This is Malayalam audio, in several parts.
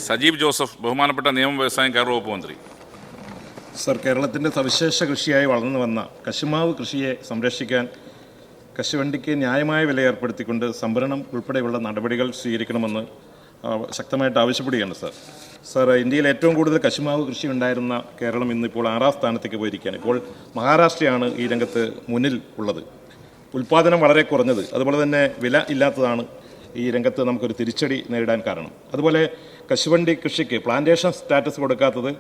സജീവ് ജോസഫ്, ബഹുമാനപ്പെട്ട നിയമ വ്യവസായം കയർ വകുപ്പ് മന്ത്രി. സർ, കേരളത്തിൻ്റെ സവിശേഷ കൃഷിയായി വളർന്നു വന്ന കശുമാവ് കൃഷിയെ സംരക്ഷിക്കാൻ കശുവണ്ടിക്ക് ന്യായമായ വില ഏർപ്പെടുത്തിക്കൊണ്ട് സംഭരണം ഉൾപ്പെടെയുള്ള നടപടികൾ സ്വീകരിക്കണമെന്ന് ശക്തമായിട്ട് ആവശ്യപ്പെടുകയാണ് സർ. ഇന്ത്യയിൽ ഏറ്റവും കൂടുതൽ കശുമാവ് കൃഷി ഉണ്ടായിരുന്ന കേരളം ഇന്നിപ്പോൾ 6ാം സ്ഥാനത്തേക്ക് പോയിരിക്കുകയാണ്. ഇപ്പോൾ മഹാരാഷ്ട്രയാണ് ഈ രംഗത്ത് മുന്നിൽ ഉള്ളത്. ഉൽപ്പാദനം വളരെ കുറഞ്ഞത്, അതുപോലെ തന്നെ വില ഇല്ലാത്തതാണ് ഈ രംഗത്ത് നമുക്കൊരു തിരിച്ചടി നേരിടാൻ കാരണം. അതുപോലെ കശുവണ്ടി കൃഷിക്ക് പ്ലാന്റേഷൻ സ്റ്റാറ്റസ് കൊടുക്കാത്തത്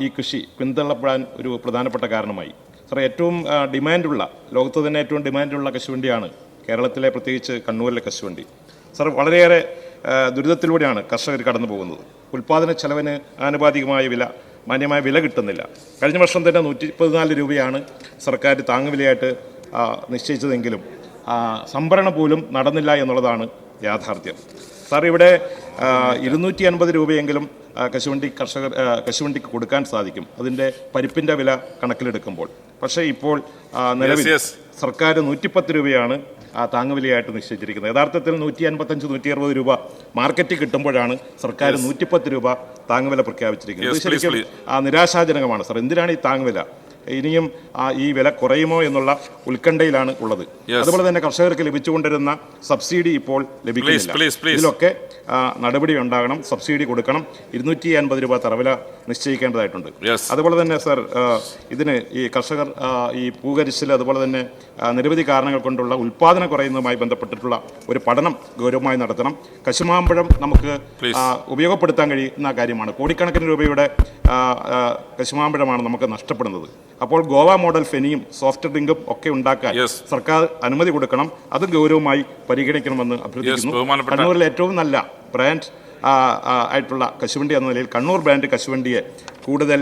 ഈ കൃഷി പിന്തള്ളപ്പെടാൻ ഒരു പ്രധാനപ്പെട്ട കാരണമായി. സാർ, ഏറ്റവും ഡിമാൻഡുള്ള, ലോകത്ത് തന്നെ ഏറ്റവും ഡിമാൻഡുള്ള കശുവണ്ടിയാണ് കേരളത്തിലെ, പ്രത്യേകിച്ച് കണ്ണൂരിലെ കശുവണ്ടി. സാർ, വളരെയേറെ ദുരിതത്തിലൂടെയാണ് കർഷകർ കടന്നു പോകുന്നത്. ഉൽപ്പാദന ചെലവിന് ആനുപാതികമായ മാന്യമായ വില കിട്ടുന്നില്ല. കഴിഞ്ഞ വർഷം തന്നെ 114 രൂപയാണ് സർക്കാർ താങ്ങുവിലയായിട്ട് നിശ്ചയിച്ചതെങ്കിലും സംഭരണം പോലും നടന്നില്ല എന്നുള്ളതാണ് യാഥാർത്ഥ്യം. സാർ, ഇവിടെ 250 രൂപയെങ്കിലും കശുവണ്ടിക്ക് കൊടുക്കാൻ സാധിക്കും, അതിൻ്റെ പരിപ്പിൻ്റെ വില കണക്കിലെടുക്കുമ്പോൾ. പക്ഷേ ഇപ്പോൾ നിലവിൽ സർക്കാർ 110 രൂപയാണ് താങ്ങുവിലയായിട്ട് നിശ്ചയിച്ചിരിക്കുന്നത്. യഥാർത്ഥത്തിൽ 155-160 രൂപ മാർക്കറ്റിൽ കിട്ടുമ്പോഴാണ് സർക്കാർ 110 രൂപ താങ്ങുവില പ്രഖ്യാപിച്ചിരിക്കുന്നത്. ഇത് ശരിക്കും നിരാശാജനകമാണ് സാർ. എന്തിനാണ് ഈ താങ്ങുവില? ഇനിയും ഈ വില കുറയുമോ എന്നുള്ള ഉത്കണ്ഠയിലാണ് ഉള്ളത്. അതുപോലെ തന്നെ കർഷകർക്ക് ലഭിച്ചുകൊണ്ടിരുന്ന സബ്സിഡി ഇപ്പോൾ ലഭിക്കുന്നില്ല. ഇതിലൊക്കെ നടപടി ഉണ്ടാകണം, സബ്സിഡി കൊടുക്കണം. 250 രൂപ തറവില നിശ്ചയിക്കേണ്ടതായിട്ടുണ്ട്. അതുപോലെ തന്നെ സർ, ഇതിന് ഈ കർഷകർ ഈ പൂകരിച്ചിൽ, അതുപോലെ തന്നെ നിരവധി കാരണങ്ങൾ കൊണ്ടുള്ള ഉൽപ്പാദനം കുറയുന്നതുമായി ബന്ധപ്പെട്ടിട്ടുള്ള ഒരു പഠനം ഗൗരവമായി നടത്തണം. കശുമാമ്പഴം നമുക്ക് ഉപയോഗപ്പെടുത്താൻ കഴിയുന്ന കാര്യമാണ്. കോടിക്കണക്കിന് രൂപയുടെ കശുമാമ്പഴമാണ് നമുക്ക് നഷ്ടപ്പെടുന്നത്. അപ്പോൾ ഗോവ മോഡൽ ഫെനിയും സോഫ്റ്റ് ഡ്രിങ്കും ഒക്കെ ഉണ്ടാക്കാൻ സർക്കാർ അനുമതി കൊടുക്കണം. അതും ഗൗരവമായി പരിഗണിക്കണമെന്ന് അഭ്യർത്ഥിക്കുന്നു. കണ്ണൂരിൽ ഏറ്റവും നല്ല ബ്രാൻഡ് ആയിട്ടുള്ള കശുവണ്ടി എന്ന നിലയിൽ കണ്ണൂർ ബ്രാൻഡ് കശുവണ്ടിയെ കൂടുതൽ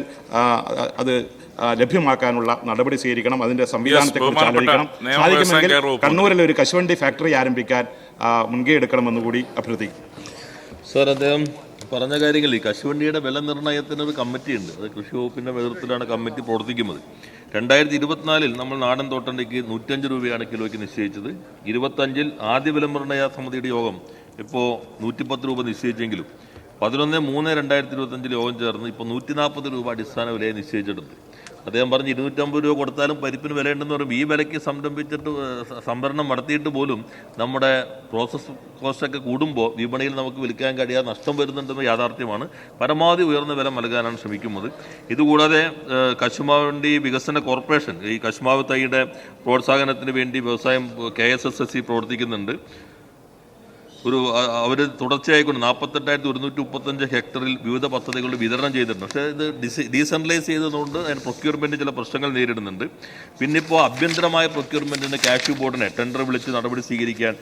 അത് ലഭ്യമാക്കാനുള്ള നടപടി സ്വീകരിക്കണം. അതിൻ്റെ സംവിധാനത്തെക്കുറിച്ച് ആലോചിക്കണം. സാധിക്കുമെങ്കിൽ കണ്ണൂരിൽ ഒരു കശുവണ്ടി ഫാക്ടറി ആരംഭിക്കാൻ മുൻകൈ എടുക്കണമെന്ന് കൂടി അഭ്യർത്ഥിക്കും. സാർ, അദ്ദേഹം പറഞ്ഞ കാര്യങ്ങളിൽ കശുവണ്ടിയുടെ വില നിർണ്ണയത്തിനൊരു കമ്മിറ്റിയുണ്ട്. അത് കൃഷി വകുപ്പിൻ്റെ നേതൃത്വത്തിലാണ് കമ്മിറ്റി പ്രവർത്തിക്കുന്നത്. 2024 നമ്മൾ നാടൻ തോട്ടണ്ടിക്ക് 105 രൂപയാണ് കിലോയ്ക്ക് നിശ്ചയിച്ചത്. 25 ആദ്യ വില നിർണ്ണയ സമിതിയുടെ യോഗം ഇപ്പോൾ 110 രൂപ നിശ്ചയിച്ചെങ്കിലും 11/3/2025 യോഗം ചേർന്ന് ഇപ്പോൾ 140 രൂപ അടിസ്ഥാന വിലയെ നിശ്ചയിച്ചിട്ടുണ്ട്. അദ്ദേഹം പറഞ്ഞ് 250 രൂപ കൊടുത്താലും പരിപ്പിന് വിലയുണ്ടെന്ന് പറയുമ്പോൾ ഈ വിലയ്ക്ക് സംഭരണം നടത്തിയിട്ട് പോലും നമ്മുടെ പ്രോസസ് കോസ്റ്റൊക്കെ കൂടുമ്പോൾ വിപണിയിൽ നമുക്ക് വിൽക്കാൻ കഴിയാതെ നഷ്ടം വരുന്നുണ്ടെന്ന് യാഥാർത്ഥ്യമാണ്. പരമാവധി ഉയർന്ന വില നൽകാനാണ് ശ്രമിക്കുന്നത്. ഇതുകൂടാതെ കശുമാവണ്ടി വികസന കോർപ്പറേഷൻ ഈ കശുമാവ് തൈയുടെ പ്രോത്സാഹനത്തിന് വേണ്ടി വ്യവസായം KSSSC പ്രവർത്തിക്കുന്നുണ്ട്. അവർ തുടർച്ചയായിക്കൊണ്ട് 48,135 ഹെക്ടറിൽ വിവിധ പദ്ധതികൾ വിതരണം ചെയ്തിട്ടുണ്ട്. പക്ഷേ ഇത് ഡീസെൻട്രലൈസ് ചെയ്തതുകൊണ്ട് അതിന് പ്രൊക്യൂർമെൻറ്റ് ചില പ്രശ്നങ്ങൾ നേരിടുന്നുണ്ട്. പിന്നെ ഇപ്പോൾ ആഭ്യന്തരമായ പ്രൊക്യൂർമെൻറ്റിന് കാഷ്യൂ ബോർഡിനെ ടെൻഡർ വിളിച്ച് നടപടി സ്വീകരിക്കാൻ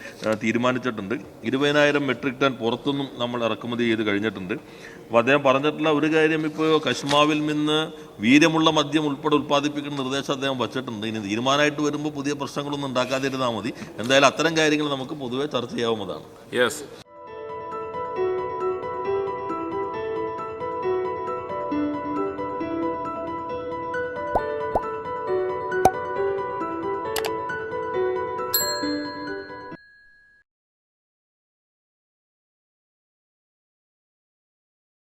തീരുമാനിച്ചിട്ടുണ്ട്. 20,000 മെട്രിക് ടൺ പുറത്തുനിന്നും നമ്മൾ ഇറക്കുമതി ചെയ്ത് കഴിഞ്ഞിട്ടുണ്ട്. അപ്പോൾ അദ്ദേഹം പറഞ്ഞിട്ടുള്ള ഒരു കാര്യം, ഇപ്പോൾ കശുമാവിൽ നിന്ന് വീര്യമുള്ള മദ്യം ഉൾപ്പെടെ ഉൽപ്പാദിപ്പിക്കുന്ന നിർദ്ദേശം അദ്ദേഹം വച്ചിട്ടുണ്ട്. ഇനി തീരുമാനമായിട്ട് വരുമ്പോൾ പുതിയ പ്രശ്നങ്ങളൊന്നും ഉണ്ടാക്കാതിരുന്നാൽ മതി. എന്തായാലും അത്തരം കാര്യങ്ങൾ നമുക്ക് പൊതുവെ ചർച്ച ചെയ്യാവുന്നതാണ്. Yes.